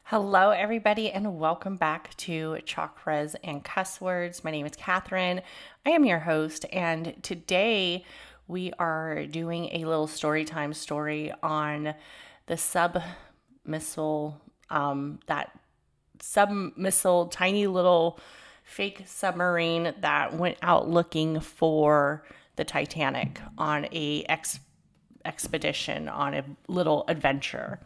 Hello, everybody, and welcome back to Chakras and Cusswords. My name is Katherine. I am your host, and today we are doing a little story time story on the submissile, that submissile, tiny little fake submarine that went out looking for the Titanic on a expedition, on a little adventure.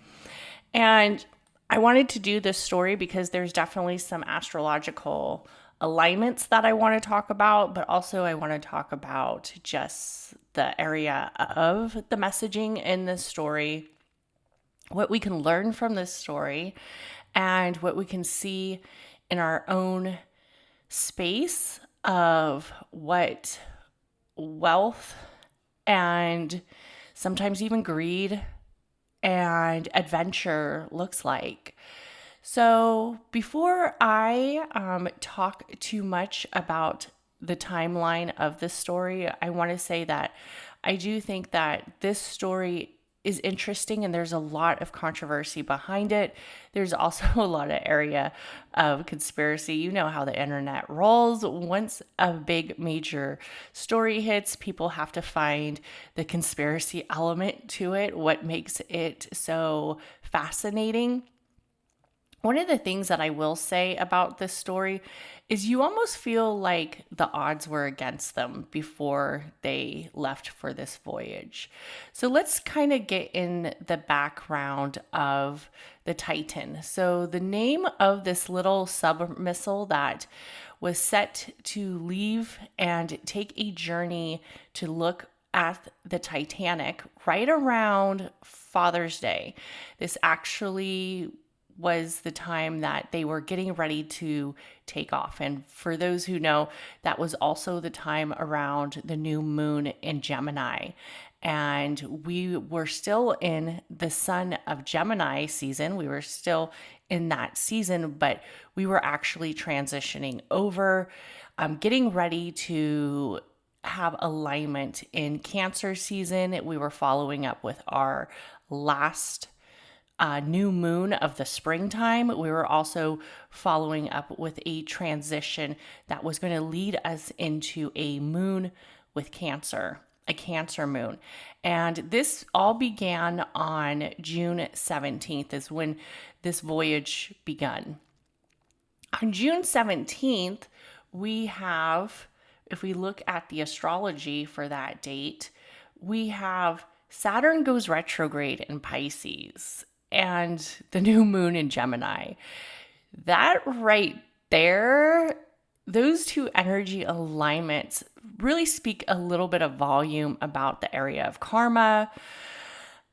And I wanted to do this story because there's definitely some astrological alignments that I want to talk about, but also I want to talk about just the area of the messaging in this story, what we can learn from this story, and what we can see in our own space of what wealth and sometimes even greed and adventure looks like. So before I talk too much about the timeline of this story, I want to say that I do think that this story is interesting and there's a lot of controversy behind it. There's also a lot of area of conspiracy. You know how the internet rolls. Once a big major story hits, people have to find the conspiracy element to it, what makes it so fascinating. One of the things that I will say about this story is you almost feel like the odds were against them before they left for this voyage. So let's kind of get in the background of the Titan. So the name of this little submersible that was set to leave and take a journey to look at the Titanic right around Father's Day. This actually was the time that they were getting ready to take off. And for those who know, that was also the time around the new moon in Gemini. And we were still in the Sun of Gemini season. We were still in that season, but we were actually transitioning over, getting ready to have alignment in Cancer season. We were following up with our last new moon of the springtime. We were also following up with a transition that was going to lead us into a moon with Cancer, a Cancer moon. And this all began on June 17th is when this voyage begun. On June 17th, we have, if we look at the astrology for that date, we have Saturn goes retrograde in Pisces and the new moon in Gemini. That right there, those two energy alignments really speak a little bit of volume about the area of karma,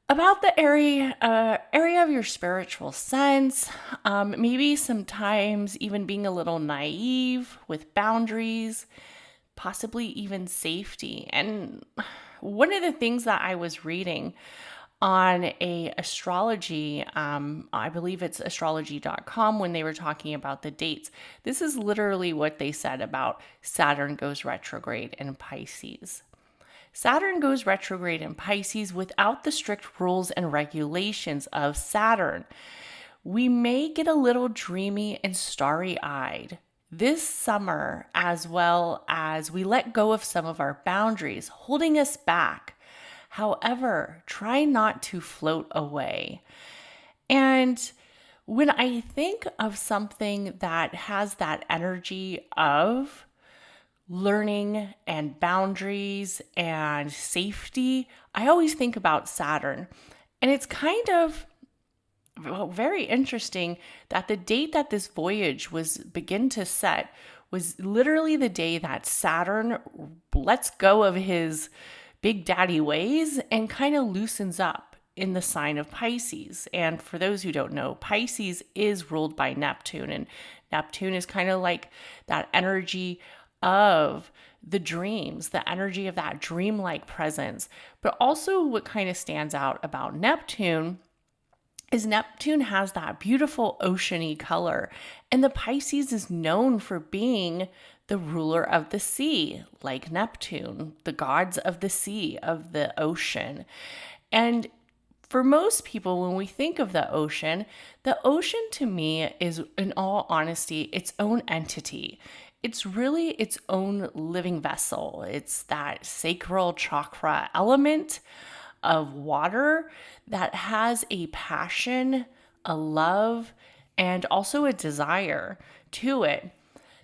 about the area of your spiritual sense, maybe sometimes even being a little naive with boundaries, possibly even safety. And one of the things that I was reading on a astrology, I believe it's astrology.com, when they were talking about the dates. This is literally what they said about Saturn goes retrograde in Pisces. Saturn goes retrograde in Pisces without the strict rules and regulations of Saturn. We may get a little dreamy and starry-eyed this summer, as well as we let go of some of our boundaries, holding us back. However, try not to float away. And when I think of something that has that energy of learning and boundaries and safety, I always think about Saturn. And it's kind of very interesting that the date that this voyage was begin to set was literally the day that Saturn lets go of his big daddy ways and kind of loosens up in the sign of Pisces. And for those who don't know, Pisces is ruled by Neptune, and Neptune is kind of like that energy of the dreams, the energy of that dreamlike presence. But also what kind of stands out about Neptune is Neptune has that beautiful oceany color, and the Pisces is known for being the ruler of the sea, like Neptune, the gods of the sea, of the ocean. And for most people, when we think of the ocean to me is, in all honesty, its own entity. It's really its own living vessel. It's that sacral chakra element of water that has a passion, a love, and also a desire to it.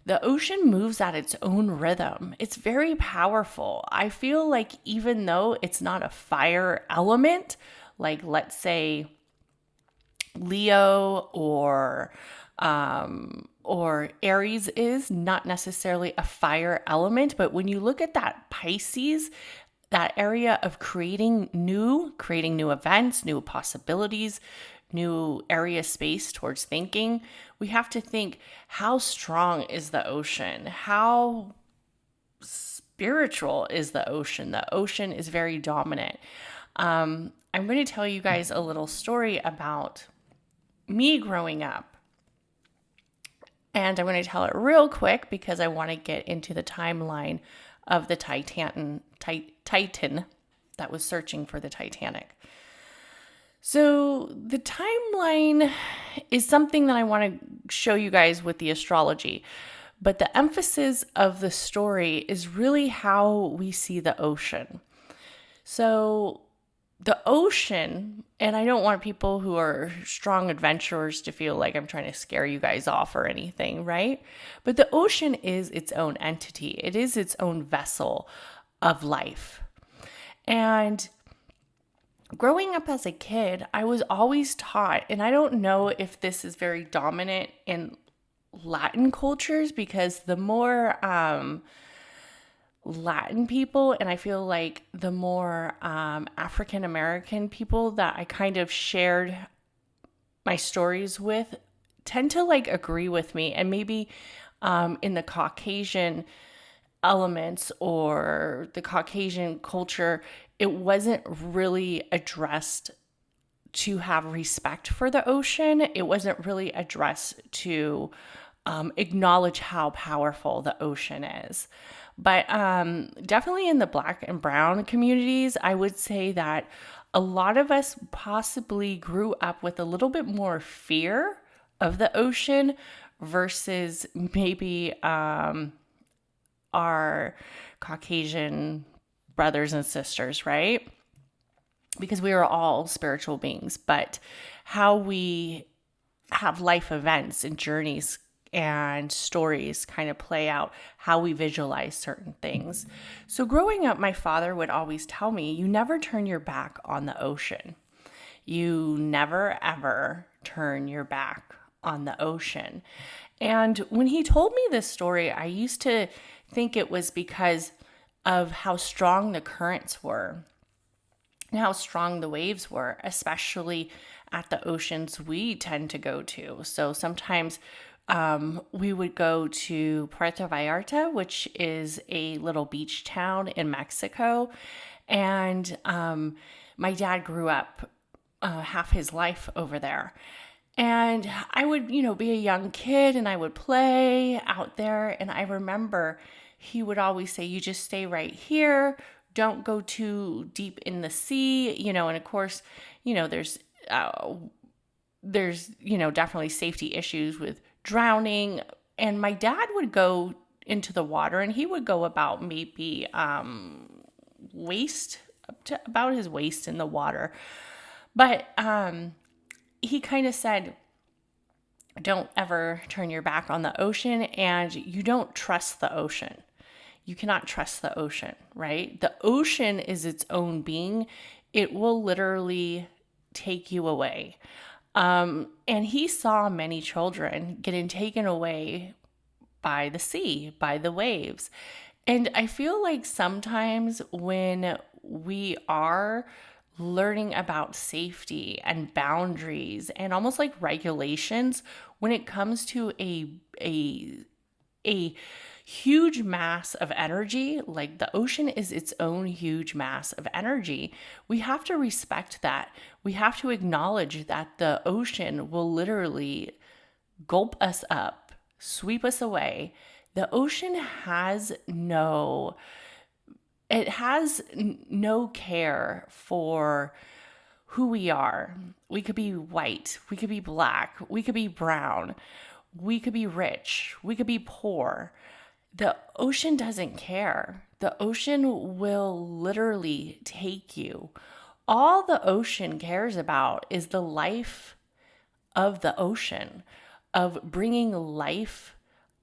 The ocean moves at its own rhythm. It's very powerful. I feel like even though it's not a fire element, like let's say Leo or Aries is not necessarily a fire element, but when you look at that Pisces, that area of creating new events, new possibilities, new area space towards thinking, we have to think, how strong is the ocean? How spiritual is the ocean? The ocean is very dominant. I'm going to tell you guys a little story about me growing up. And I'm going to tell it real quick because I want to get into the timeline of the Titan that was searching for the Titanic. So the timeline is something that I want to show you guys with the astrology, but the emphasis of the story is really how we see the ocean. So the ocean, and I don't want people who are strong adventurers to feel like I'm trying to scare you guys off or anything, right? But the ocean is its own entity. It is its own vessel of life. And growing up as a kid, I was always taught, and I don't know if this is very dominant in Latin cultures, because the more Latin people, and I feel like the more African American people that I kind of shared my stories with tend to like agree with me, and maybe in the Caucasian elements or the Caucasian culture, it wasn't really addressed to have respect for the ocean. It wasn't really addressed to acknowledge how powerful the ocean is. But definitely in the Black and Brown communities, I would say that a lot of us possibly grew up with a little bit more fear of the ocean versus maybe our Caucasian brothers and sisters, right? Because we are all spiritual beings, but how we have life events and journeys and stories kind of play out how we visualize certain things. So growing up, my father would always tell me, you never turn your back on the ocean. You never, ever turn your back on the ocean. And when he told me this story, I used to think it was because of how strong the currents were and how strong the waves were, especially at the oceans we tend to go to. So sometimes we would go to Puerto Vallarta, which is a little beach town in Mexico. And my dad grew up half his life over there. And I would, be a young kid and I would play out there. And I remember he would always say, you just stay right here. Don't go too deep in the sea, and of course, there's definitely safety issues with drowning. And my dad would go into the water and he would go about maybe waist up to about his waist in the water. But he kind of said, don't ever turn your back on the ocean, and you don't trust the ocean. You cannot trust the ocean, right? The ocean is its own being. It will literally take you away. And he saw many children getting taken away by the sea, by the waves. And I feel like sometimes when we are learning about safety and boundaries and almost like regulations, when it comes to a huge mass of energy, like the ocean is its own huge mass of energy, we have to respect that. We have to acknowledge that the ocean will literally gulp us up, sweep us away. The ocean has no care for who we are. We could be white, we could be black, we could be brown, we could be rich, we could be poor. The ocean doesn't care. The ocean will literally take you. All the ocean cares about is the life of the ocean, of bringing life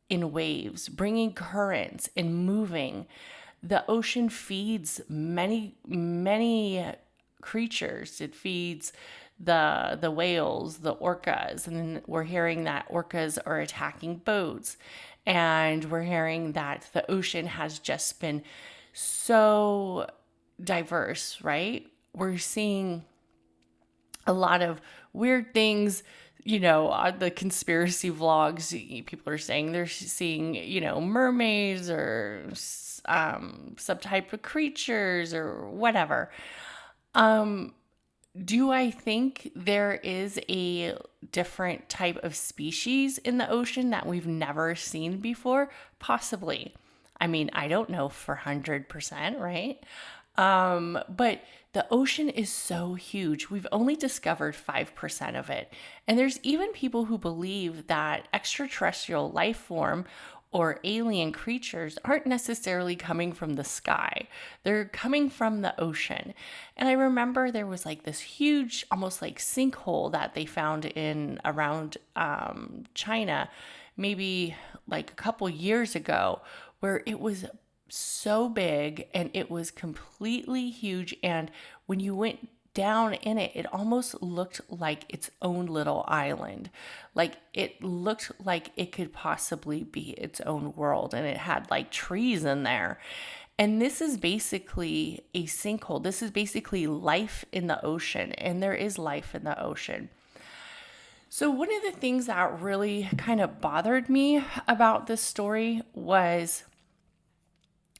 in waves, bringing currents and moving. The ocean feeds many, many creatures. It feeds the whales, the orcas, and then we're hearing that orcas are attacking boats, and we're hearing that the ocean has just been so diverse, right? We're seeing a lot of weird things, on the conspiracy vlogs. People are saying they're seeing, mermaids or subtype of creatures or whatever. Do I think there is a different type of species in the ocean that we've never seen before? Possibly. I mean, I don't know for 100%, right? But the ocean is so huge. We've only discovered 5% of it. And there's even people who believe that extraterrestrial life form or alien creatures aren't necessarily coming from the sky. They're coming from the ocean. And I remember there was like this huge, almost like sinkhole that they found in around China, maybe like a couple years ago, where it was so big and it was completely huge. And when you went down in it, it almost looked like its own little island. Like it looked like it could possibly be its own world, and it had like trees in there. And this is basically a sinkhole. This is basically life in the ocean, and there is life in the ocean. So one of the things that really kind of bothered me about this story was,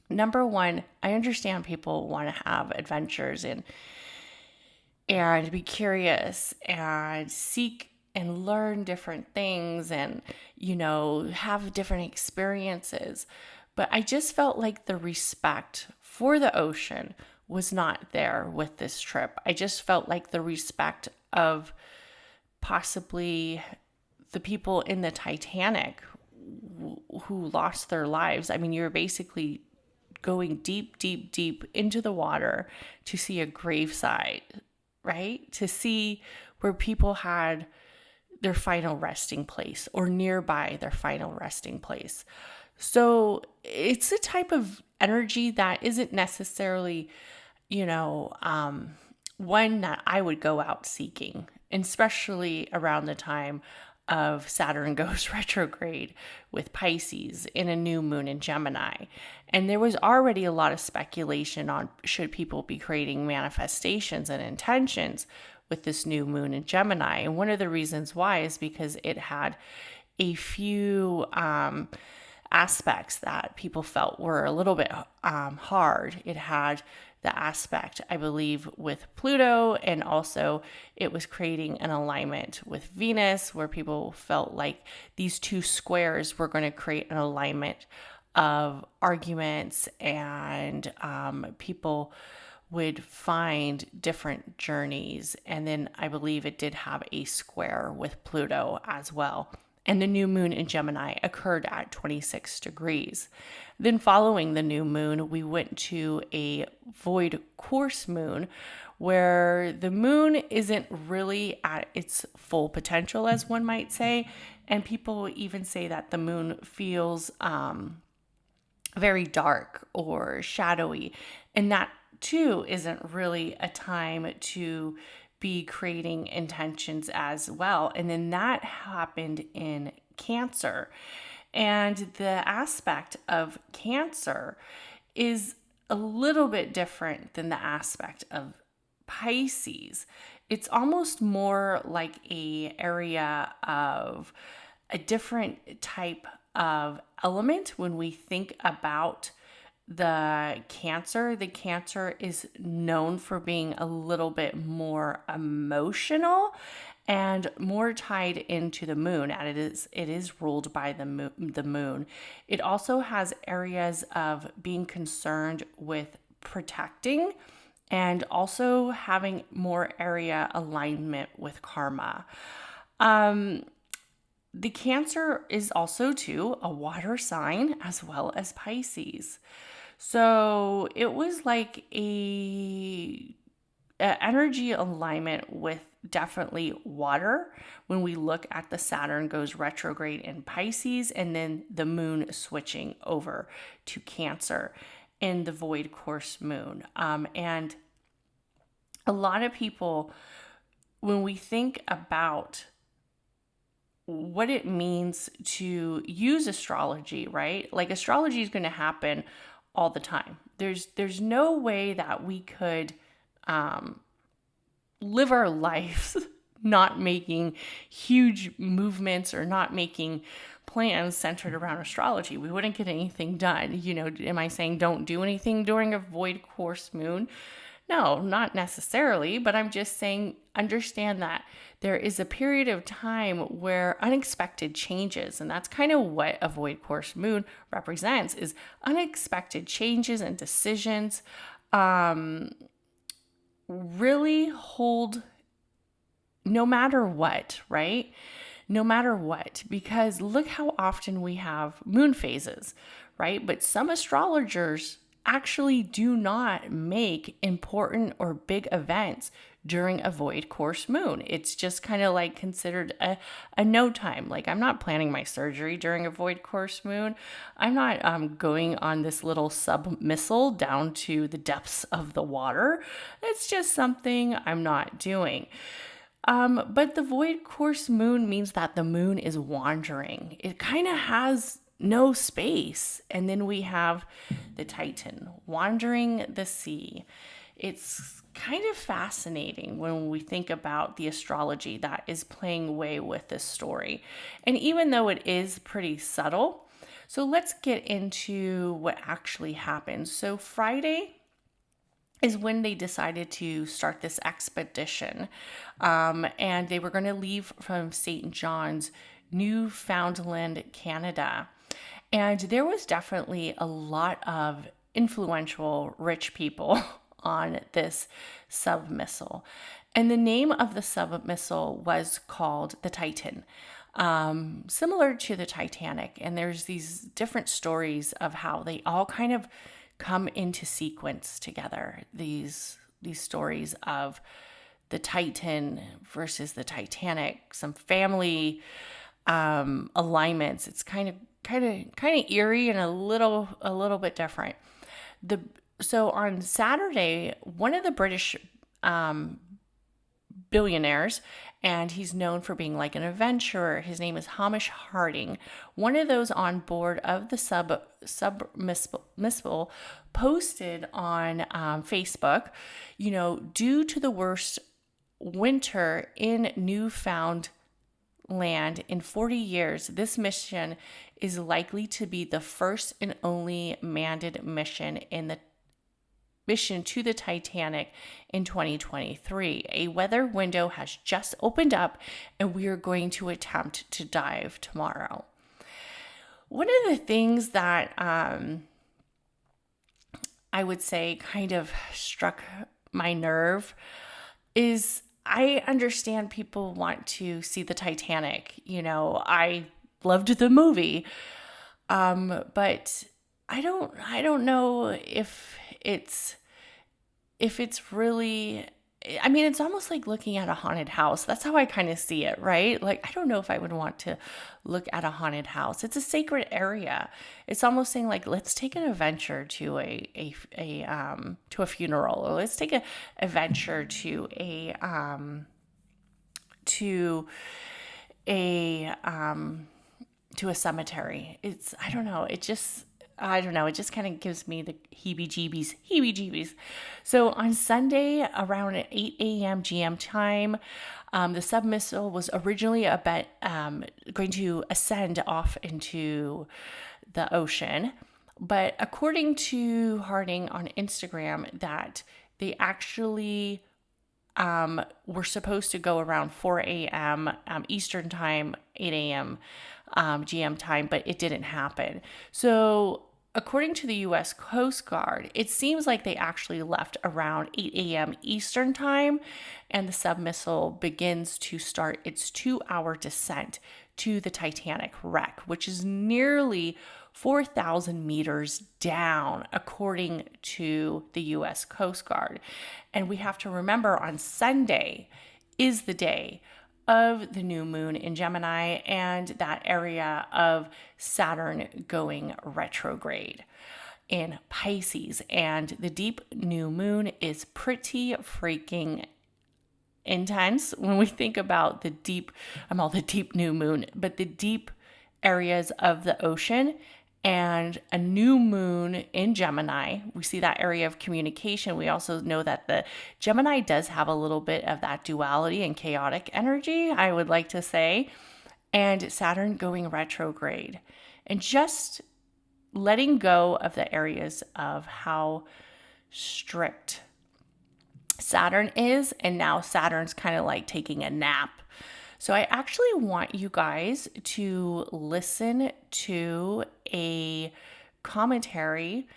number one, I understand people want to have adventures and be curious and seek and learn different things and, have different experiences. But I just felt like the respect for the ocean was not there with this trip. I just felt like the respect of possibly the people in the Titanic who lost their lives. I mean, you're basically going deep, deep, deep into the water to see a gravesite, right? To see where people had their final resting place or nearby their final resting place. So it's a type of energy that isn't necessarily, one that I would go out seeking, especially around the time of Saturn goes retrograde with Pisces in a new moon in Gemini. And there was already a lot of speculation on should people be creating manifestations and intentions with this new moon in Gemini. And one of the reasons why is because it had a few aspects that people felt were a little bit hard. It had the aspect, I believe, with Pluto, and also it was creating an alignment with Venus, where people felt like these two squares were going to create an alignment of arguments, and people would find different journeys. And then I believe it did have a square with Pluto as well. And the new moon in Gemini occurred at 26 degrees. Then following the new moon, we went to a void course moon, where the moon isn't really at its full potential, as one might say. And people even say that the moon feels very dark or shadowy. And that too isn't really a time to be creating intentions as well. And then that happened in Cancer. And the aspect of Cancer is a little bit different than the aspect of Pisces. It's almost more like a area of a different type of element when we think about the Cancer is known for being a little bit more emotional and more tied into the moon, and it is ruled by the moon. It also has areas of being concerned with protecting and also having more area alignment with karma. The Cancer is also too a water sign as well as Pisces. So it was like a energy alignment with definitely water when we look at the Saturn goes retrograde in Pisces and then the moon switching over to Cancer in the void course moon. And a lot of people, when we think about what it means to use astrology, right? Like astrology is going to happen all the time. There's no way that we could live our lives not making huge movements or not making plans centered around astrology. We wouldn't get anything done. Am I saying don't do anything during a void course moon? No, not necessarily, but I'm just saying understand that there is a period of time where unexpected changes, and that's kind of what a void course moon represents, is unexpected changes and decisions really hold no matter what, right? No matter what, because look how often we have moon phases, right? But some astrologers actually do not make important or big events during a void course moon. It's just kind of like considered a no time. Like I'm not planning my surgery during a void course moon. I'm not going on this little submersible down to the depths of the water. It's just something I'm not doing. But the void course moon means that the moon is wandering. It kind of has no space. And then we have the Titan wandering the sea. It's kind of fascinating when we think about the astrology that is playing way with this story. And even though it is pretty subtle, so let's get into what actually happened. So Friday is when they decided to start this expedition. And they were going to leave from St. John's, Newfoundland, Canada. And there was definitely a lot of influential rich people on this submersible. And the name of the submersible was called the Titan, similar to the Titanic. And there's these different stories of how they all kind of come into sequence together. These stories of the Titan versus the Titanic, some family alignments. It's kind of eerie and a little bit different. So on Saturday, one of the British billionaires, and he's known for being like an adventurer. His name is Hamish Harding. One of those on board of the submersible posted on Facebook, due to the worst winter in Newfoundland in 40 years, this mission is likely to be the first and only manned mission to the Titanic in 2023. A weather window has just opened up and we are going to attempt to dive tomorrow. One of the things that I would say kind of struck my nerve is I understand people want to see the Titanic. I loved the movie. But I don't know if it's really, I mean, it's almost like looking at a haunted house. That's how I kind of see it, right? Like, I don't know if I would want to look at a haunted house. It's a sacred area. It's almost saying like, let's take an adventure to a funeral, or let's take an adventure to a cemetery. I don't know. It just kind of gives me the heebie-jeebies. So on Sunday around 8 a.m. GM time, the submersible was originally going to ascend off into the ocean. But according to Harding on Instagram, that they actually were supposed to go around 4 a.m. Eastern time, 8 a.m. GM time, but it didn't happen. So according to the U.S. Coast Guard, it seems like they actually left around 8 a.m. Eastern time, and the submissile begins to start its 2-hour descent to the Titanic wreck, which is nearly 4,000 meters down, according to the U.S. Coast Guard. And we have to remember on Sunday is the day of the new moon in Gemini and that area of Saturn going retrograde in Pisces. And the deep new moon is pretty freaking intense when we think about the deep new moon, but the deep areas of the ocean and a new moon in Gemini. We see that area of communication. We also know that the Gemini does have a little bit of that duality and chaotic energy, I would like to say, and Saturn going retrograde, and just letting go of the areas of how strict Saturn is, and now Saturn's kind of like taking a nap. So I actually want you guys to listen to a commentary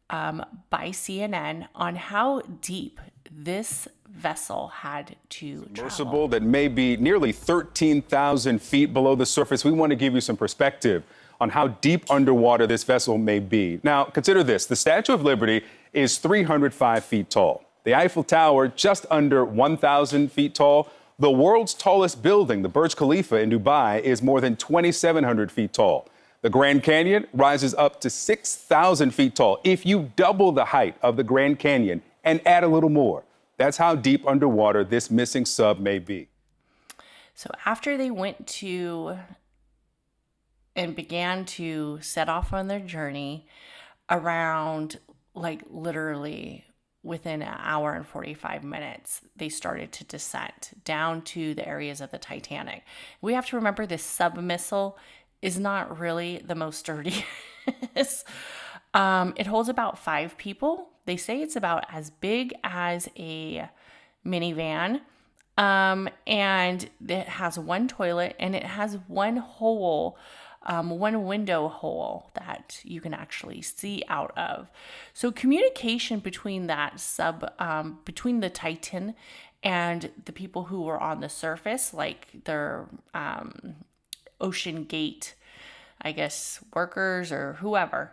by CNN on how deep this vessel had to submersible travel. That may be nearly 13,000 feet below the surface. We want to give you some perspective on how deep underwater this vessel may be. Now, consider this. The Statue of Liberty is 305 feet tall. The Eiffel Tower, just under 1,000 feet tall. The world's tallest building, the Burj Khalifa in Dubai, is more than 2,700 feet tall. The Grand Canyon rises up to 6,000 feet tall. If you double the height of the Grand Canyon and add a little more, that's how deep underwater this missing sub may be. So after they went to and began to set off on their journey, around like literally within an hour and 45 minutes, they started to descend down to the areas of the Titanic. We have to remember this submissile is not really the most sturdy. It holds about 5 people. They say it's about as big as a minivan. And it has one toilet, and it has one hole, one window hole that you can actually see out of. So communication between that between the Titan and the people who were on the surface, like their Ocean Gate, I guess, workers or whoever,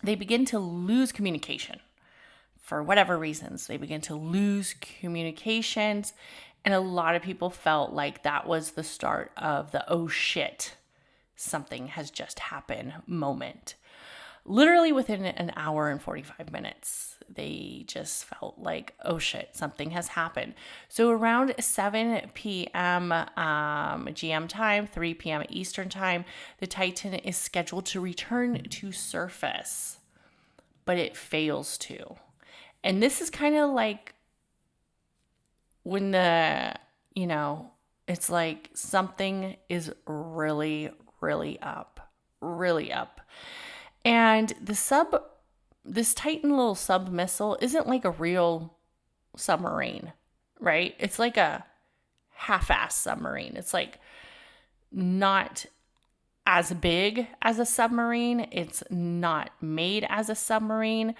they begin to lose communication. For whatever reasons, they begin to lose communications. And a lot of people felt like that was the start of the, oh shit, something has just happened moment. Literally within an hour and 45 minutes, they just felt like, oh shit, something has happened. So around 7 p.m. GM time, 3 p.m. Eastern time, the Titan is scheduled to return to surface, but it fails to. And this is kind of like when it's like something is really, really up. And this Titan little submissile isn't like a real submarine, right? It's like a half-ass submarine. It's like not as big as a submarine. It's not made as a submarine.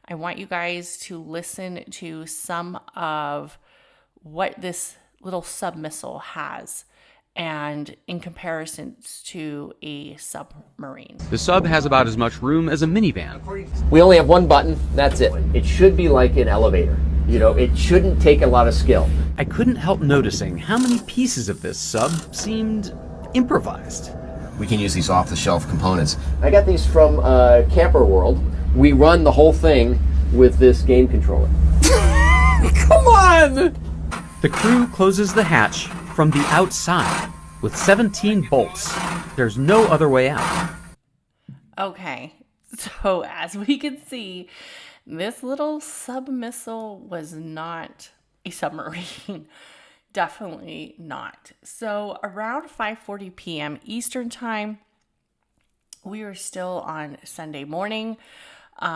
I want you guys to listen to some of what this little submissile has, and in comparison to a submarine. The sub has about as much room as a minivan. We only have one button, that's it. It should be like an elevator. It shouldn't take a lot of skill. I couldn't help noticing how many pieces of this sub seemed improvised. We can use these off-the-shelf components. I got these from Camper World. We run the whole thing with this game controller. Come on! The crew closes the hatch from the outside with 17 bolts. There's no other way out. Okay, so as we can see, this little submissile was not a submarine. Definitely not. So around 5:40 p.m. Eastern time, we are still on Sunday morning.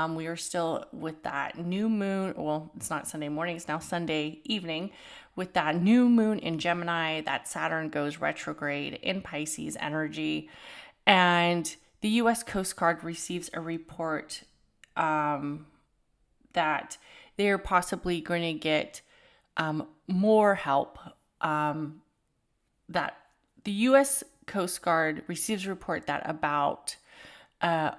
We are still with that new moon. Well, it's not Sunday morning. It's now Sunday evening with that new moon in Gemini. That Saturn goes retrograde in Pisces energy. And the U.S. Coast Guard receives a report that they're possibly going to get more help. That the U.S. Coast Guard receives a report that about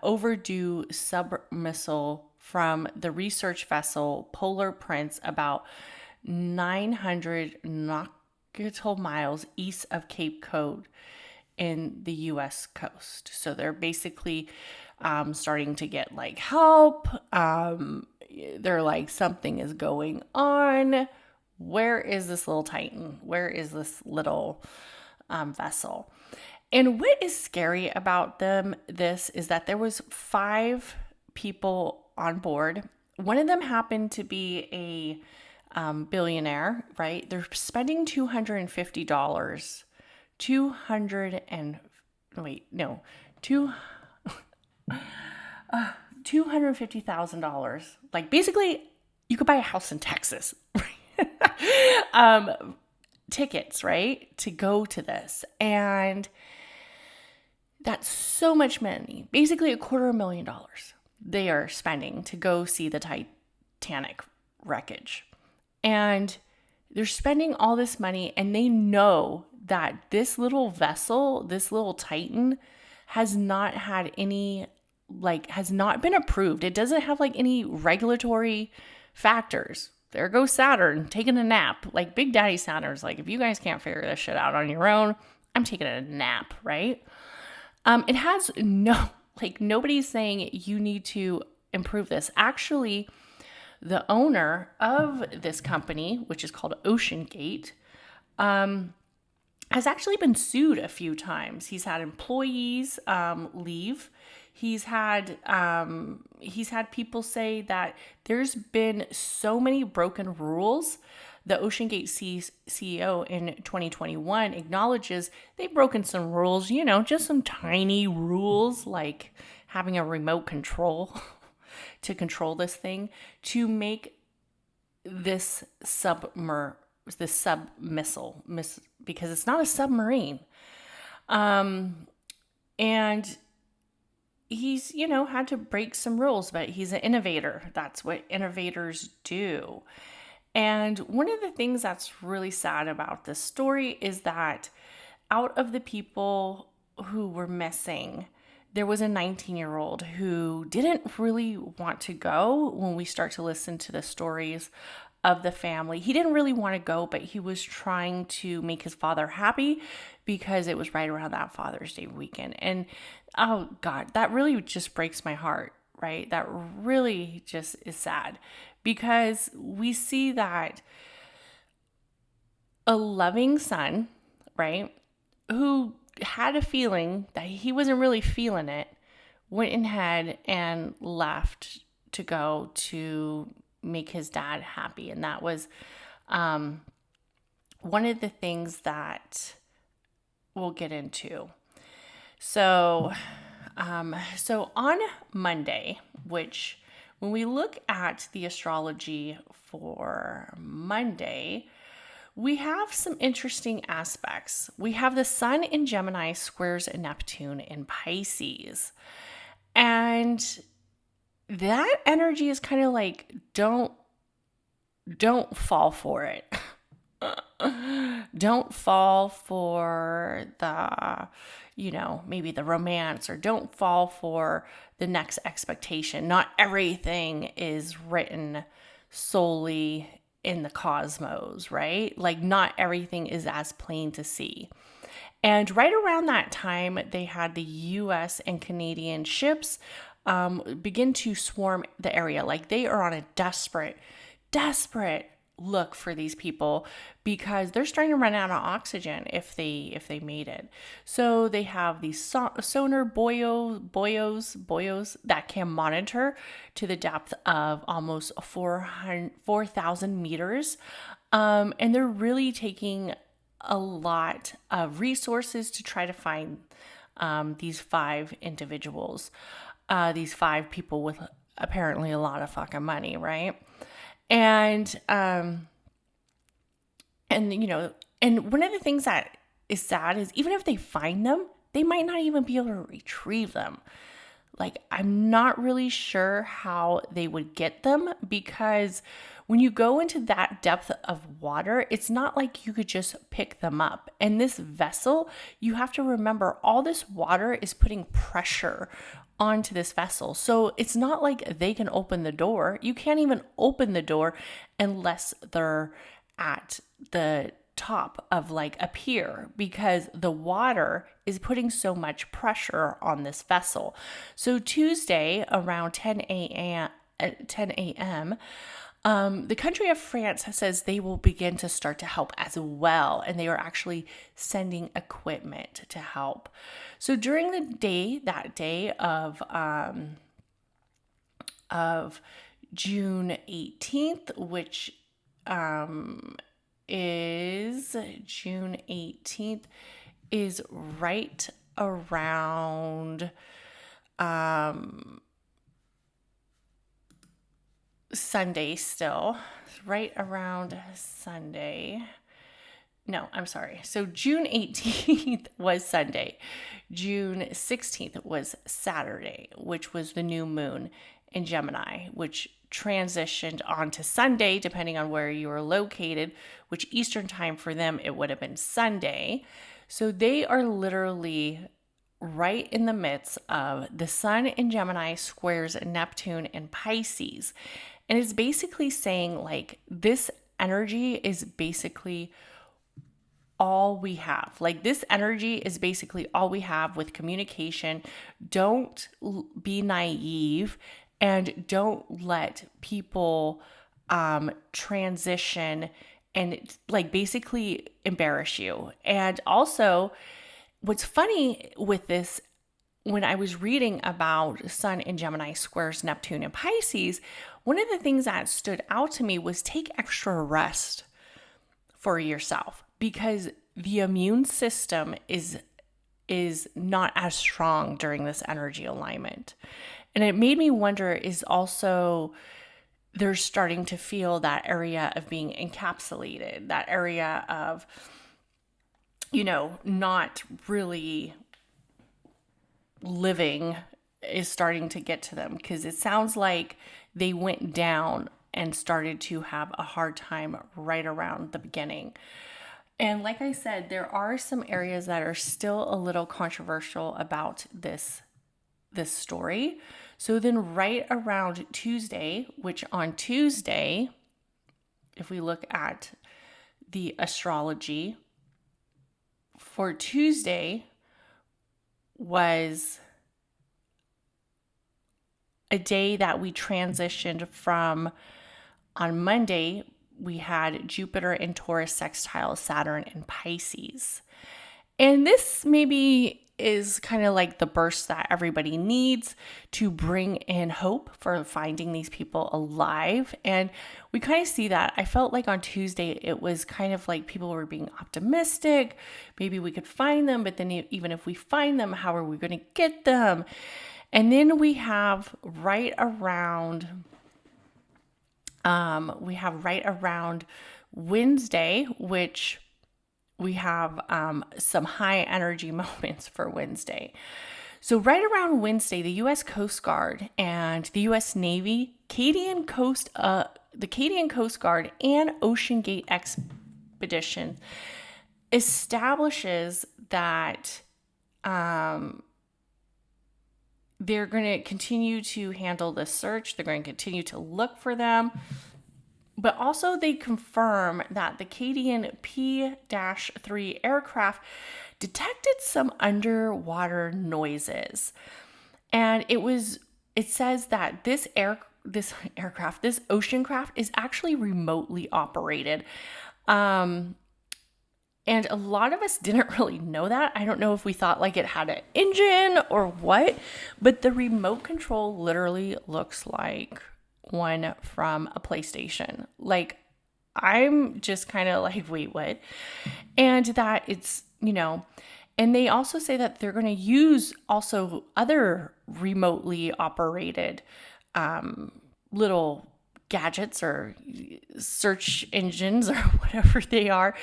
overdue submersible from the research vessel Polar Prince about 900 nautical miles east of Cape Cod in the U.S. coast. So they're basically starting to get like help. They're like, something is going on. Where is this little Titan? Where is this little vessel? And what is scary about this is that there was 5 people on board. One of them happened to be a billionaire, right? They're spending $250. $250,000. Like basically you could buy a house in Texas, right? Tickets, right? To go to this. And that's so much money. Basically $250,000 they are spending to go see the Titanic wreckage. And they're spending all this money, and they know that this little vessel, this little Titan, has not had any, has not been approved. It doesn't have any regulatory factors. There goes Saturn taking a nap. Like Big Daddy Saturn's like, if you guys can't figure this shit out on your own, I'm taking a nap, right? It has nobody's saying you need to improve this. Actually, the owner of this company, which is called OceanGate, has actually been sued a few times. He's had employees leave. He's had people say that there's been so many broken rules. The OceanGate CEO in 2021 acknowledges they've broken some rules, just some tiny rules like having a remote control to control this thing to make this submissile, because it's not a submarine. And he's, had to break some rules, but he's an innovator. That's what innovators do. And one of the things that's really sad about this story is that out of the people who were missing, there was a 19-year-old who didn't really want to go. When we start to listen to the stories of the family, he didn't really want to go, but he was trying to make his father happy because it was right around that Father's Day weekend. And oh God, that really just breaks my heart, right? That really just is sad, because we see that a loving son, right, who had a feeling that he wasn't really feeling it, went ahead and left to go to make his dad happy. And that was one of the things that we'll get into. So on Monday, which when we look at the astrology for Monday, we have some interesting aspects. We have the sun in Gemini squares Neptune in Pisces. And that energy is kind of like, don't fall for it. Don't fall for the, maybe the romance, or don't fall for the next expectation. Not everything is written solely in the cosmos, right? Like not everything is as plain to see. And right around that time, they had the US and Canadian ships begin to swarm the area. Like they are on a desperate look for these people, because they're starting to run out of oxygen if they made it. So they have these sonar buoys that can monitor to the depth of almost 4,000 meters. And they're really taking a lot of resources to try to find these 5 individuals, these 5 people with apparently a lot of fucking money, right? And one of the things that is sad is even if they find them, they might not even be able to retrieve them. Like, I'm not really sure how they would get them, because when you go into that depth of water, it's not like you could just pick them up. And this vessel, you have to remember, all this water is putting pressure onto this vessel. So it's not like they can open the door. You can't even open the door unless they're at the top of like a pier, because the water is putting so much pressure on this vessel. So Tuesday around 10 a.m., the country of France says they will begin to start to help as well, and they are actually sending equipment to help. So during that day of June 18th, which is June 18th, is right around Sunday still. Right around Sunday. No, I'm sorry. So June 18th was Sunday. June 16th was Saturday, which was the new moon in Gemini, which transitioned onto Sunday, depending on where you were located, which Eastern time for them, it would have been Sunday. So they are literally right in the midst of the sun in Gemini squares Neptune in Pisces. And it's basically saying like this energy is basically all we have. Like this energy is basically all we have with communication. Don't be naive and don't let people transition and like basically embarrass you. And also, what's funny with this, when I was reading about Sun in Gemini squares Neptune and Pisces, one of the things that stood out to me was take extra rest for yourself, because the immune system is not as strong during this energy alignment. And it made me wonder, is also they're starting to feel that area of being encapsulated, that area of, you know, not really living is starting to get to them, because it sounds like they went down and started to have a hard time right around the beginning. And like I said, there are some areas that are still a little controversial about this story. So then right around Tuesday, which on Tuesday, if we look at the astrology, for Tuesday was a day that we transitioned from. On Monday, we had Jupiter in Taurus sextile Saturn in Pisces. And this maybe is kind of like the burst that everybody needs to bring in hope for finding these people alive. And we kind of see that. I felt like on Tuesday, it was kind of like people were being optimistic. Maybe we could find them, but then even if we find them, how are we going to get them? And then we have right around Wednesday, which we have some high energy moments for Wednesday. So right around Wednesday, the U.S. Coast Guard and the U.S. Navy, the Canadian Coast Guard and Ocean Gate Expedition establishes that they're going to continue to handle the search. They're going to continue to look for them. But also they confirm that the Canadian P-3 aircraft detected some underwater noises. And it says that this ocean craft is actually remotely operated. And a lot of us didn't really know that. I don't know if we thought like it had an engine or what, but the remote control literally looks like one from a PlayStation. Like, I'm just kind of like, wait, what? And that it's, and they also say that they're going to use also other remotely operated little gadgets or search engines or whatever they are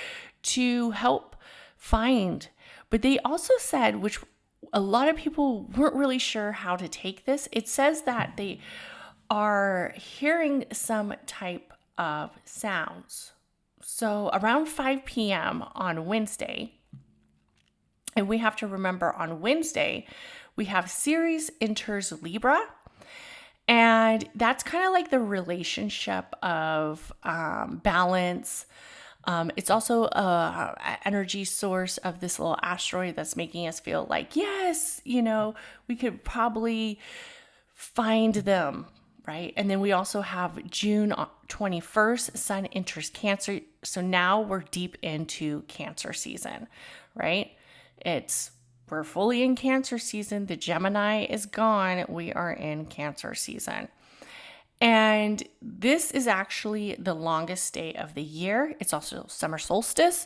to help find. But they also said, which a lot of people weren't really sure how to take this. It says that they are hearing some type of sounds. So around 5 p.m. on Wednesday, and we have to remember on Wednesday, we have Ceres enters Libra. And that's kind of like the relationship of balance. It's also an energy source of this little asteroid that's making us feel like, yes, we could probably find them, right? And then we also have June 21st, Sun enters Cancer. So now we're deep into Cancer season, right? We're fully in Cancer season. The Gemini is gone. We are in Cancer season. And this is actually the longest day of the year. It's also summer solstice,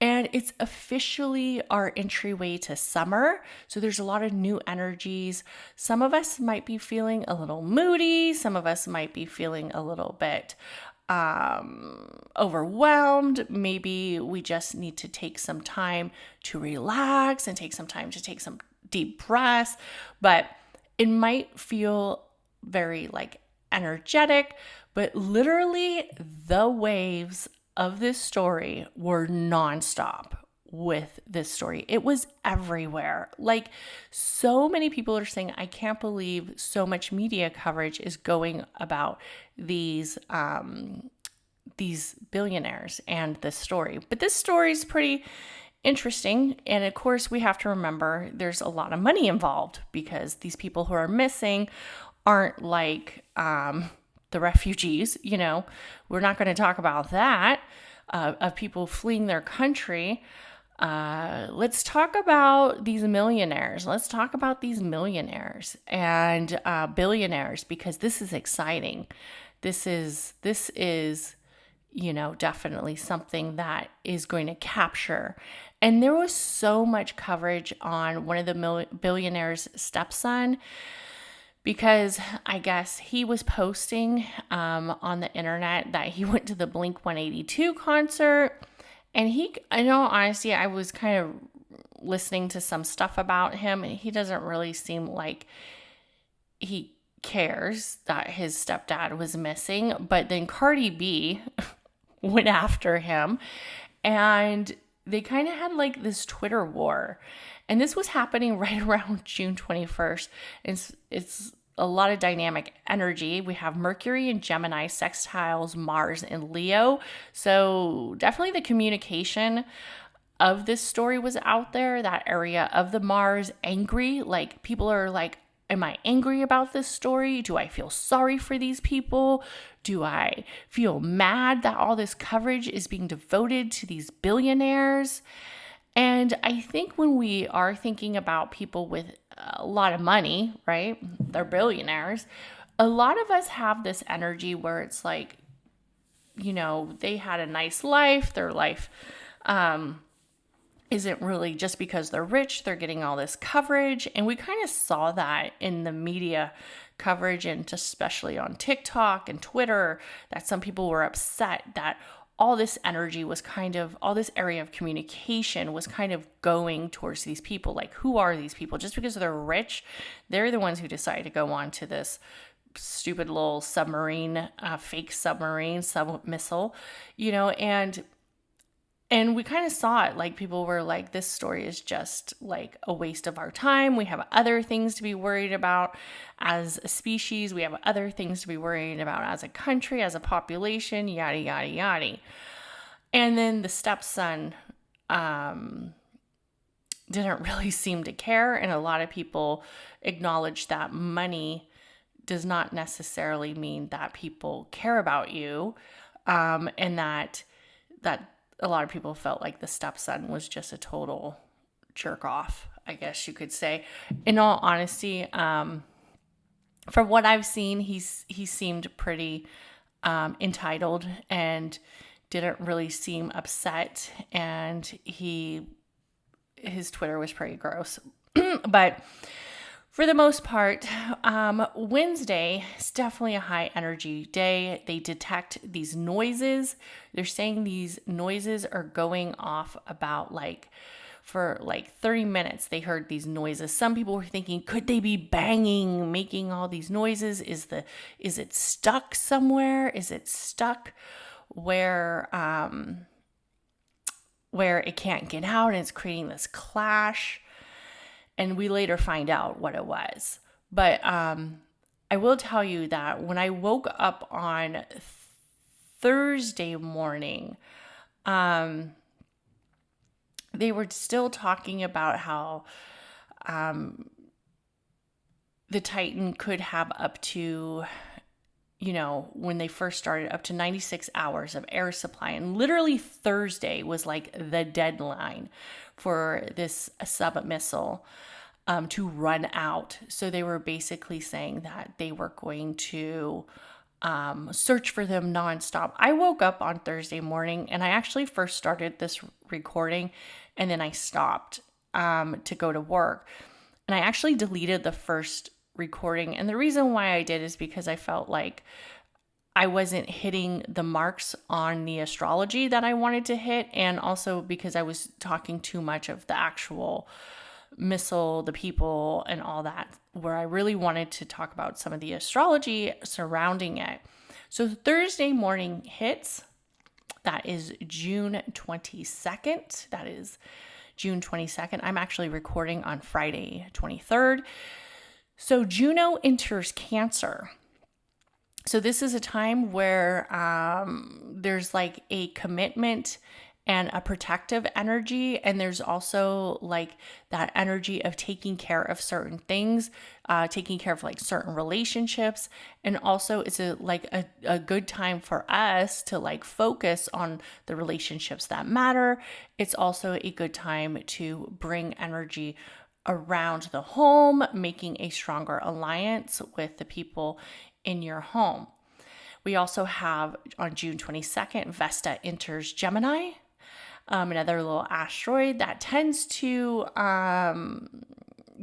and it's officially our entryway to summer. So there's a lot of new energies. Some of us might be feeling a little moody. Some of us might be feeling a little bit overwhelmed. Maybe we just need to take some time to relax and take some time to take some deep breaths, but it might feel very like energetic, but literally the waves of this story were nonstop with this story. It was everywhere. Like, so many people are saying, I can't believe so much media coverage is going about these billionaires and this story. But this story is pretty interesting. And of course, we have to remember there's a lot of money involved, because these people who are missing aren't like the refugees. We're not going to talk about that, of people fleeing their country. Let's talk about these millionaires. Let's talk about these millionaires and billionaires, because this is exciting. This is definitely something that is going to capture. And there was so much coverage on one of the billionaire's stepson, because I guess he was posting on the internet that he went to the Blink-182 concert. And in all honesty, I was kind of listening to some stuff about him, and he doesn't really seem like he cares that his stepdad was missing. But then Cardi B went after him, and they kind of had like this Twitter war. And this was happening right around June 21st. It's a lot of dynamic energy. We have Mercury in Gemini, sextiles Mars in Leo. So definitely the communication of this story was out there. That area of the Mars, angry. Like, people are like, am I angry about this story? Do I feel sorry for these people? Do I feel mad that all this coverage is being devoted to these billionaires? And I think when we are thinking about people with a lot of money, right? They're billionaires. A lot of us have this energy where it's like, they had a nice life. Their life isn't really just because they're rich. They're getting all this coverage. And we kind of saw that in the media coverage, and especially on TikTok and Twitter, that some people were upset that all this energy was all this area of communication was kind of going towards these people. Like, who are these people? Just because they're rich, they're the ones who decide to go on to this stupid little submarine, fake submarine, sub-missile, and we kind of saw it. Like, people were like, this story is just like a waste of our time. We have other things to be worried about as a species. We have other things to be worried about as a country, as a population, yada, yada, yada. And then the stepson didn't really seem to care. And a lot of people acknowledged that money does not necessarily mean that people care about you. And that a lot of people felt like the stepson was just a total jerk off, I guess you could say. In all honesty, from what I've seen, he seemed pretty entitled and didn't really seem upset, and his Twitter was pretty gross. But for the most part, Wednesday is definitely a high energy day. They detect these noises. They're saying these noises are going off about like for like 30 minutes, they heard these noises. Some people were thinking, could they be banging, making all these noises? Is it stuck somewhere? Is it stuck where it can't get out and it's creating this clash? And we later find out what it was. But I will tell you that when I woke up on Thursday morning, they were still talking about how the Titan could have up to, when they first started, up to 96 hours of air supply. And literally Thursday was like the deadline for this submissile to run out. So they were basically saying that they were going to search for them nonstop. I woke up on Thursday morning and I actually first started this recording and then I stopped to go to work. And I actually deleted the first recording. And the reason why I did is because I felt like I wasn't hitting the marks on the astrology that I wanted to hit. And also because I was talking too much of the actual missile, the people, and all that, where I really wanted to talk about some of the astrology surrounding it. So Thursday morning hits. That is June 22nd. That is June 22nd. I'm actually recording on Friday 23rd. So Juno enters Cancer. So this is a time where there's like a commitment and a protective energy. And there's also like that energy of taking care of certain things, taking care of like certain relationships. And also it's a good time for us to like focus on the relationships that matter. It's also a good time to bring energy around the home, making a stronger alliance with the people in your home. We also have on June 22nd, Vesta enters Gemini. Another little asteroid that tends to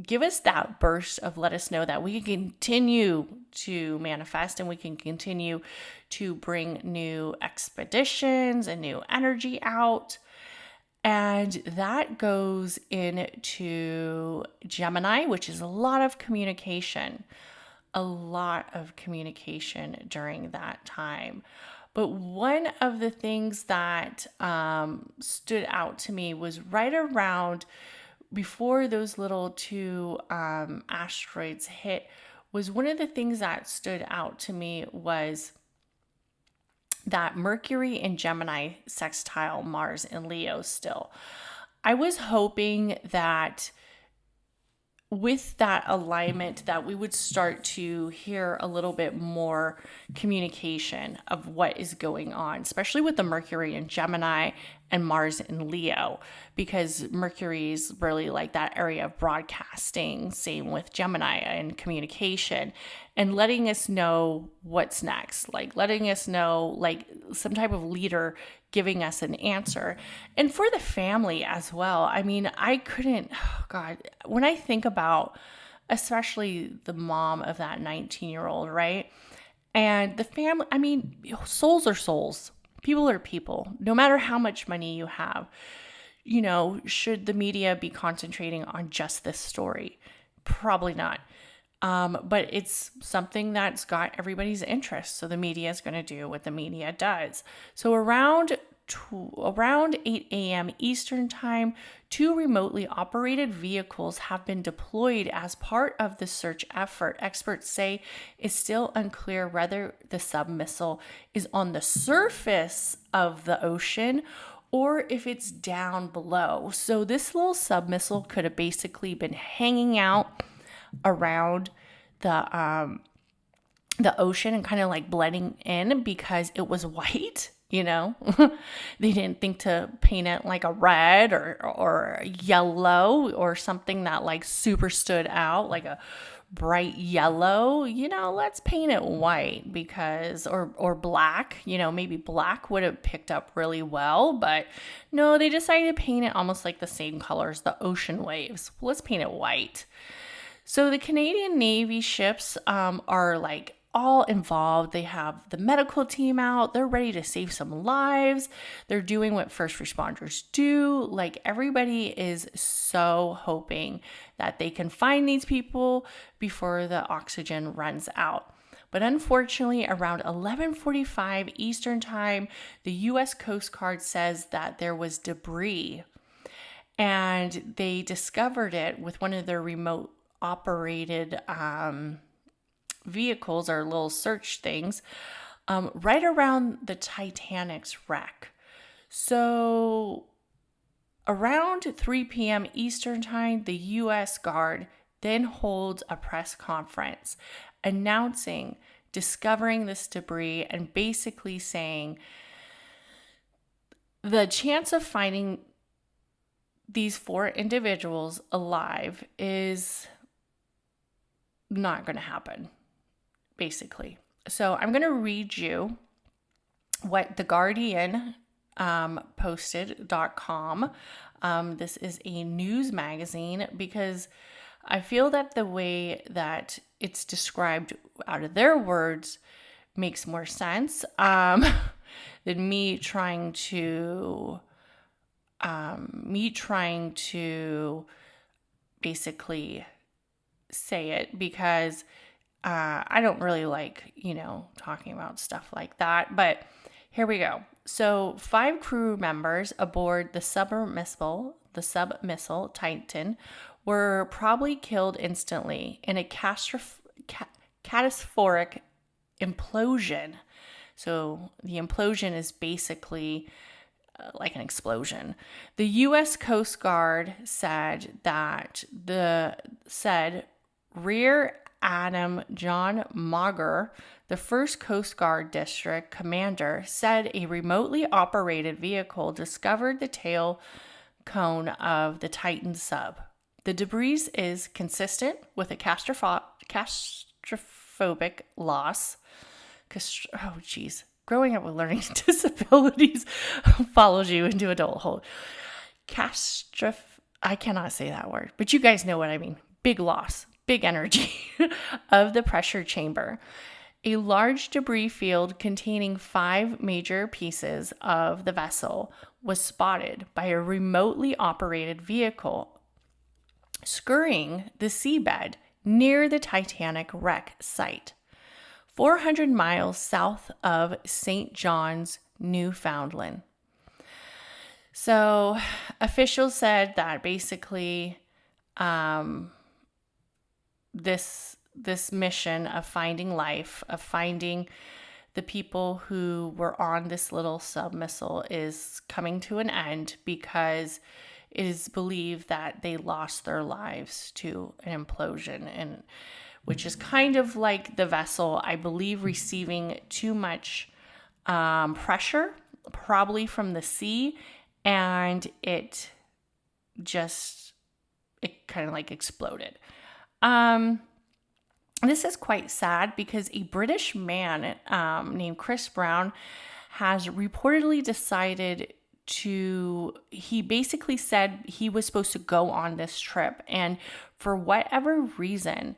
give us that burst of let us know that we can continue to manifest and we can continue to bring new expeditions and new energy out. And that goes into Gemini, which is a lot of communication during that time. But one of the things that stood out to me was right around before those little two asteroids hit, was one of the things that stood out to me was that Mercury in Gemini sextile Mars in Leo still. I was hoping that with that alignment that we would start to hear a little bit more communication of what is going on, especially with the Mercury in Gemini and Mars in Leo, because Mercury is really like that area of broadcasting, same with Gemini and communication, and letting us know what's next, like letting us know like some type of leader giving us an answer. And for the family as well. I mean, when I think about especially the mom of that 19-year-old, right? And the family, I mean, souls are souls. People are people. No matter how much money you have, should the media be concentrating on just this story? Probably not. But it's something that's got everybody's interest. So the media is going to do what the media does. So around 8 a.m. Eastern time, 2 remotely operated vehicles have been deployed as part of the search effort. Experts say it's still unclear whether the submissile is on the surface of the ocean or if it's down below. So this little submissile could have basically been hanging out around the ocean and kind of like blending in because it was white. They didn't think to paint it like a red or yellow or something that like super stood out, like a bright yellow. Let's paint it white because, or black, maybe black would have picked up really well, but no, they decided to paint it almost like the same colors, the ocean waves. Let's paint it white. So the Canadian Navy ships are like all involved. They have the medical team out. They're ready to save some lives. They're doing what first responders do. Like, everybody is so hoping that they can find these people before the oxygen runs out. But unfortunately, around 11:45 Eastern Time, the U.S. Coast Guard says that there was debris, and they discovered it with one of their remote operated vehicles or little search things right around the Titanic's wreck. So around 3 p.m. Eastern Time, the U.S. Guard then holds a press conference announcing discovering this debris and basically saying the chance of finding these 4 individuals alive is not going to happen, basically. So I'm going to read you what The Guardian posted.com. This is a news magazine, because I feel that the way that it's described out of their words makes more sense than me trying to basically say it, because I don't really like, talking about stuff like that. But here we go. So 5 crew members aboard the submersible Titan were probably killed instantly in a catastrophic implosion. So the implosion is basically like an explosion. The U.S. Coast Guard said that Rear Admiral John Mauger, the first Coast Guard district commander, said a remotely operated vehicle discovered the tail cone of the Titan sub. The debris is consistent with a catastrophic loss. Growing up with learning disabilities follows you into adulthood. I cannot say that word, but you guys know what I mean. Big loss, big energy of the pressure chamber. A large debris field containing 5 major pieces of the vessel was spotted by a remotely operated vehicle scurrying the seabed near the Titanic wreck site, 400 miles south of St. John's, Newfoundland. So officials said that basically this mission of finding life, of finding the people who were on this little submersible, is coming to an end, because it is believed that they lost their lives to an implosion, and which is kind of like the vessel, I believe, receiving too much pressure, probably from the sea, and it kind of like exploded. This is quite sad, because a British man named Chris Brown has reportedly decided he basically said he was supposed to go on this trip, and for whatever reason,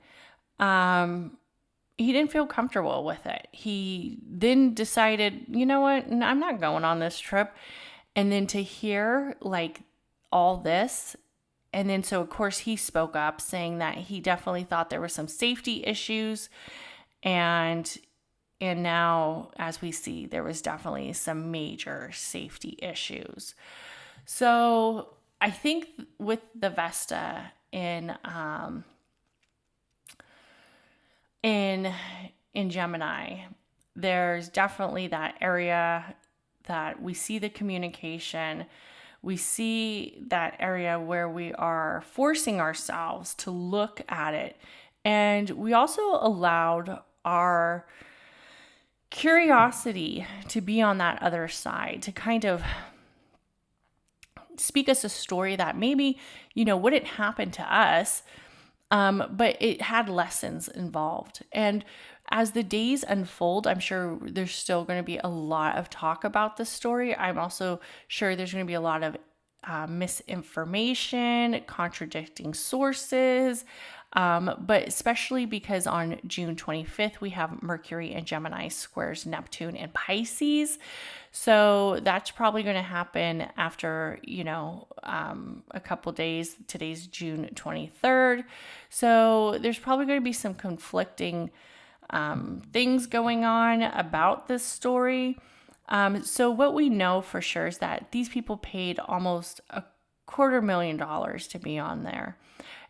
he didn't feel comfortable with it. He then decided, you know what, I'm not going on this trip. And then to hear like all this, and then so of course he spoke up saying that he definitely thought there were some safety issues, and now, as we see, there was definitely some major safety issues. So I think with the Vesta in Gemini, there's definitely that area that we see the communication. We see that area where we are forcing ourselves to look at it. And we also allowed our curiosity to be on that other side, to kind of speak us a story that maybe, wouldn't happen to us, but it had lessons involved. And as the days unfold, I'm sure there's still going to be a lot of talk about this story. I'm also sure there's going to be a lot of misinformation, contradicting sources, but especially because on June 25th, we have Mercury and Gemini squares Neptune and Pisces. So that's probably going to happen after, a couple days. Today's June 23rd. So there's probably going to be some conflicting things going on about this story. So what we know for sure is that these people paid almost $250,000 to be on there.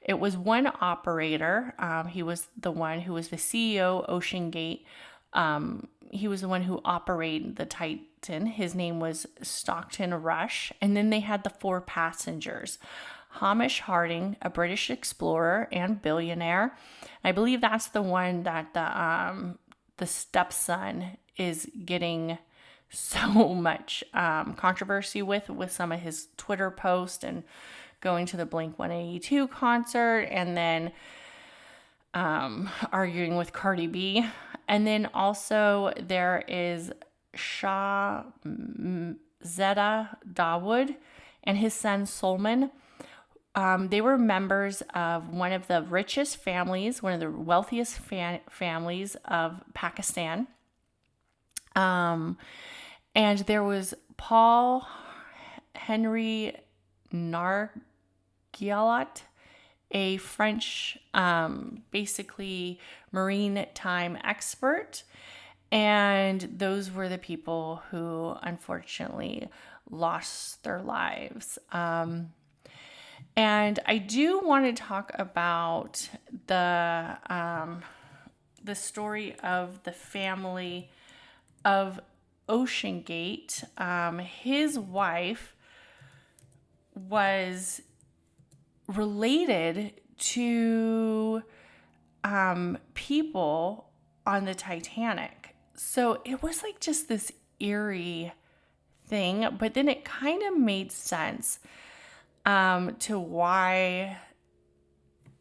It was one operator. He was the one who was the CEO, OceanGate. He was the one who operated the Titan. His name was Stockton Rush. And then they had the 4 passengers. Hamish Harding, a British explorer and billionaire. I believe that's the one that the stepson is getting so much controversy with some of his Twitter posts and going to the Blink-182 concert and then arguing with Cardi B. And then also there is Shah Zeta Dawood and his son Solomon. They were members of one of the richest families, one of the wealthiest families of Pakistan. And there was Paul Henry Nargeolet, a French, basically maritime expert. And those were the people who unfortunately lost their lives. And I do want to talk about the story of the family of OceanGate. His wife was related to people on the Titanic. So it was like just this eerie thing, but then it kind of made sense to why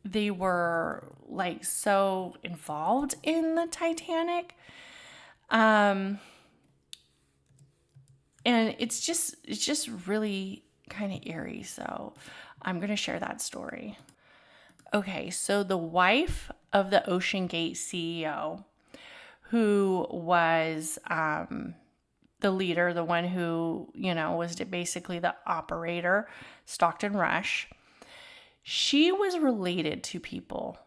they were like so involved in the Titanic. And it's just really kind of eerie. So I'm going to share that story. Okay. So the wife of the OceanGate CEO, who was, the leader, the one who, was basically the operator, Stockton Rush, she was related to people,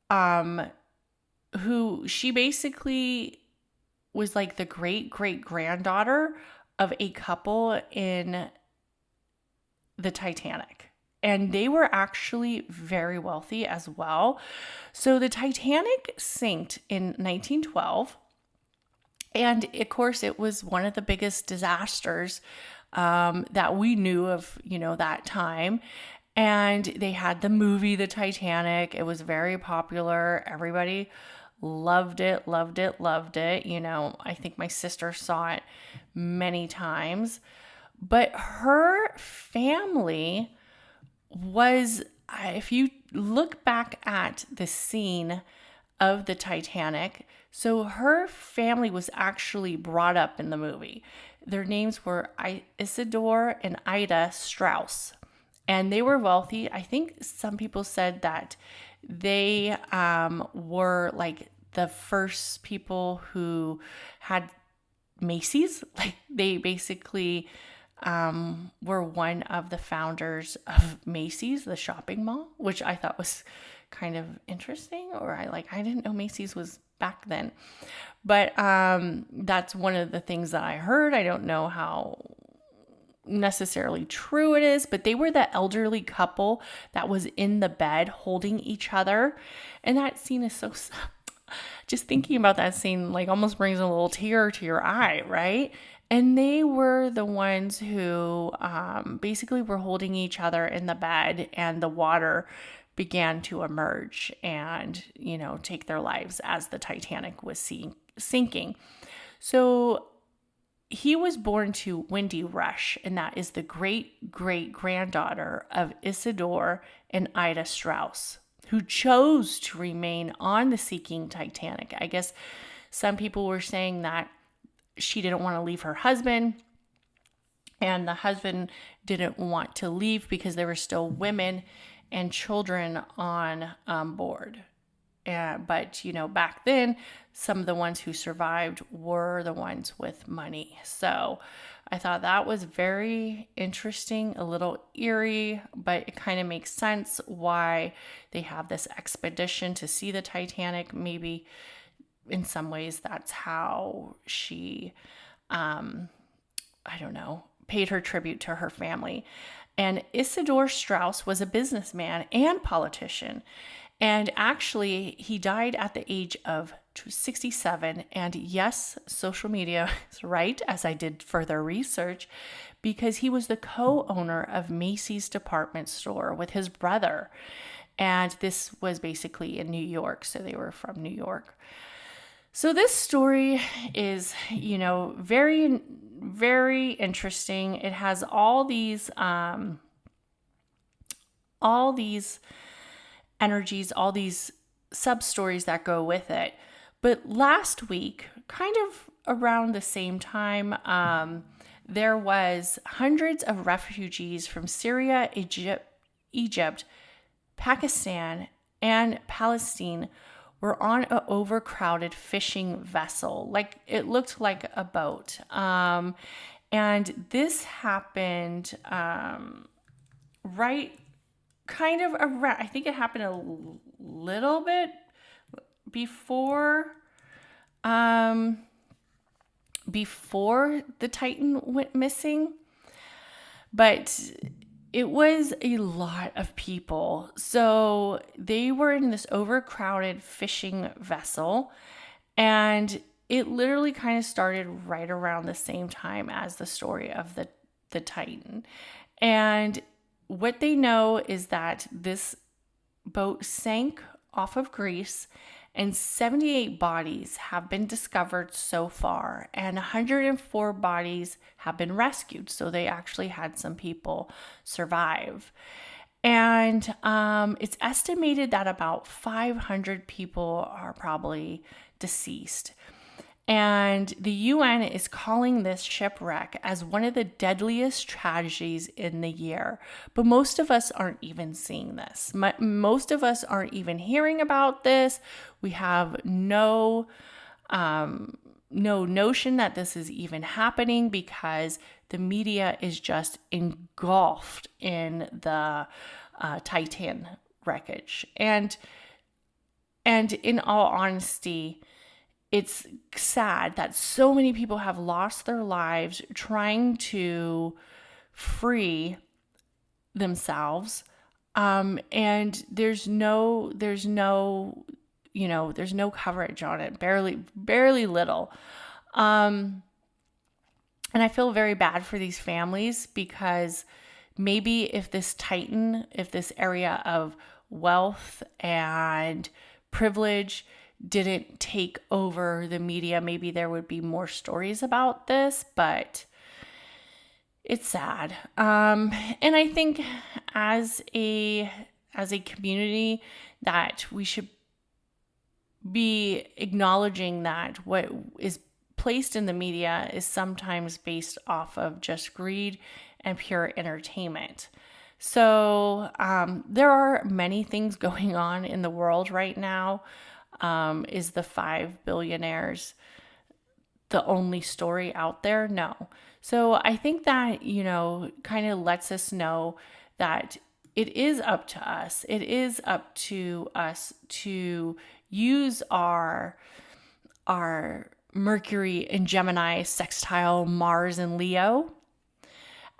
who she basically was like the great-great-granddaughter of a couple in the Titanic. And they were actually very wealthy as well. So the Titanic sank in 1912. And of course, it was one of the biggest disasters that we knew of, that time. And they had the movie, The Titanic. It was very popular. Everybody loved it. I think my sister saw it many times. But her family was, if you look back at the scene of the Titanic, so her family was actually brought up in the movie. Their names were Isidore and Ida Strauss, and they were wealthy. I think some people said that they were like the first people who had Macy's. Like they basically were one of the founders of Macy's, the shopping mall, which I thought was kind of interesting. Or I didn't know Macy's was back then. But that's one of the things that I heard. I don't know how necessarily true it is, but they were the elderly couple that was in the bed holding each other. And that scene is so, just thinking about that scene like almost brings a little tear to your eye, right? And they were the ones who basically were holding each other in the bed, and the water began to emerge and, take their lives as the Titanic was sinking. So he was born to Wendy Rush, and that is the great-great-granddaughter of Isidore and Ida Strauss, who chose to remain on the sinking Titanic. I guess some people were saying that she didn't want to leave her husband, And the husband didn't want to leave because there were still women and children on board. But, back then, some of the ones who survived were the ones with money. So I thought that was very interesting, a little eerie, but it kind of makes sense why they have this expedition to see the Titanic. Maybe in some ways that's how she, paid her tribute to her family. And Isidor Straus was a businessman and politician. And actually, he died at the age of 67. And yes, social media is right, as I did further research, because he was the co-owner of Macy's department store with his brother. And this was basically in New York, so they were from New York. So this story is, very, very interesting. It has all these energies, all these sub-stories that go with it. But last week, kind of around the same time, there was hundreds of refugees from Syria, Egypt, Pakistan, and Palestine were on an overcrowded fishing vessel. Like, it looked like a boat. And this happened right kind of around, I think it happened a little bit before the Titan went missing. But it was a lot of people. So they were in this overcrowded fishing vessel, and it literally kind of started right around the same time as the story of the Titan. And what they know is that this boat sank off of Greece, and 78 bodies have been discovered so far, and 104 bodies have been rescued. So they actually had some people survive. And it's estimated that about 500 people are probably deceased. And the UN is calling this shipwreck as one of the deadliest tragedies in the year. But most of us aren't even seeing this. Most of us aren't even hearing about this. We have no notion that this is even happening because the media is just engulfed in the Titan wreckage. And in all honesty, it's sad that so many people have lost their lives trying to free themselves. And there's no coverage on it, barely little. And I feel very bad for these families because maybe if this area of wealth and privilege didn't take over the media, maybe there would be more stories about this, but it's sad. And I think as a community that we should be acknowledging that what is placed in the media is sometimes based off of just greed and pure entertainment. So there are many things going on in the world right now. Is the 5 billionaires the only story out there? No. So I think that, kind of lets us know that it is up to us. It is up to us to use our Mercury and Gemini sextile Mars and Leo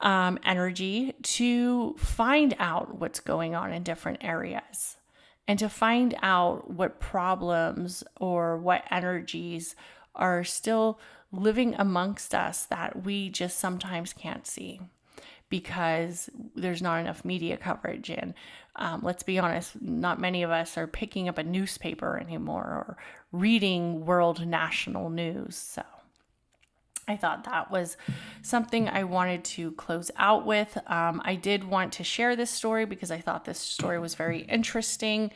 energy to find out what's going on in different areas. And to find out what problems or what energies are still living amongst us that we just sometimes can't see because there's not enough media coverage. And let's be honest, not many of us are picking up a newspaper anymore or reading world national news. So I thought that was something I wanted to close out with. I did want to share this story because I thought this story was very interesting.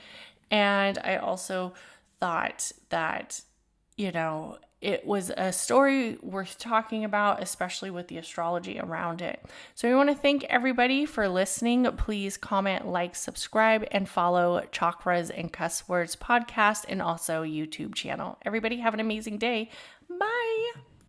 And I also thought that, it was a story worth talking about, especially with the astrology around it. So we want to thank everybody for listening. Please comment, like, subscribe, and follow Chakras and Cusswords Podcast and also YouTube channel. Everybody have an amazing day.